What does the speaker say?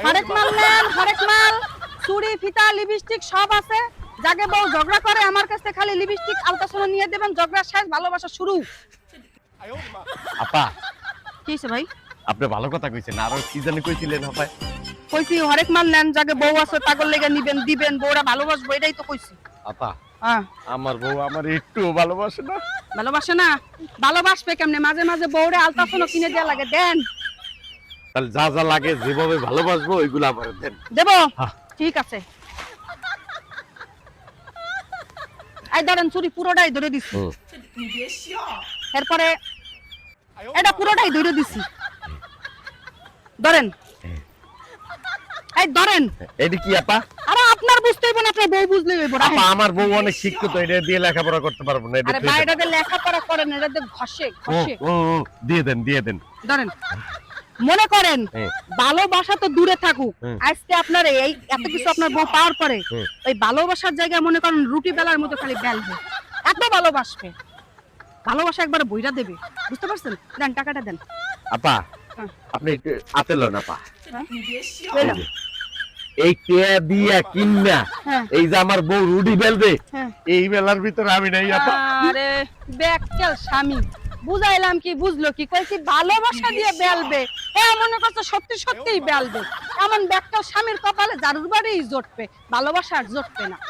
হরেক মাল নেন, হরেক মাল, চুড়ি ফিতা লিপস্টিক সব আছে। যাকে বউ ঝগড়া করে আমার কাছে খালি লিপস্টিক আলতাসোনা নিয়ে দেবেন, ঝগড়া শেষ, ভালোবাসা শুরু। আপা কি হইছে ভাই? আপনি ভালো কথা কইছেন, আরো কি জানি কইছিলেন আপা? কইছি হরেক মাল নেন, যাকে বউ আছে তাগর লেগে নিবেন, দিবেন, বউরা ভালোবাসবো, এটাই তো কইছি। আপা হ্যাঁ, আমার বউ আমার একটু ভালোবাসে না। ভালোবাসে না? ভালোবাসবে কেমনে? মাঝে মাঝে বউরে আলতাসোনা কিনে দেয়া লাগে, দেন। তাহলে যা যা লাগে যেভাবে ভালোবাসবো ওইগুলো আমার দেন। দেবো? হ্যাঁ। ঠিক আছে। এই ধরেন চুরি পুরোটাই ধরে দিছি। এরপরে এটা পুরোটাই ধরে দিছি, ধরেন। এই ধরেন। এটা কি আপা? আরে আপনার বুঝতে হইব না, আপনার বউ বুঝলেই হইব। আপা আমার বউ অনেক শিক্ষিত, এটা দিয়ে লেখাপড়া করতে পারবো না। এটা আরে ভাই, এটাতে লেখাপড়া করেন, এটাতে ঘষে ঘষে। দিয়ে দেন দিয়ে দেন। ধরেন, মনে করেন হ্যাঁ। ভালোবাসা তো দূরে থাকুক, হুম। আজকে আপনার এই এত কিছু আপনার বউ পাওয়ার পরে হুম। ওই ভালোবাসার জায়গায় মনে করেন রুটি বেলার মতো খালি বেলবে, এত ভালোবাসবে, ভালোবাসা একবার বইরা দেবে, বুঝতে পারছেন? দেন, টাকাটা দেন। আপা হ্যাঁ। আপনি একটু হাতে লন আপা। লইলাম। এই টিয়া দিয়া কিন্না হ্যাঁ। এই যে আমার বউ রুটি বেলবে, হ্যাঁ। এই বেলার ভিতরে আমি নাই আপা। আরে ব্যাককেল স্বামী, বুঝাইলাম কি, বুঝলো কি? কইছি ভালোবাসা দিয়ে বেলবে, হ্যাঁ মনে করছে সত্যি সত্যিই বেলবে। এমন ব্যাককেল স্বামীর কপালে জারুর বাড়িই জুটবে, ভালোবাসা আর জুটবে না।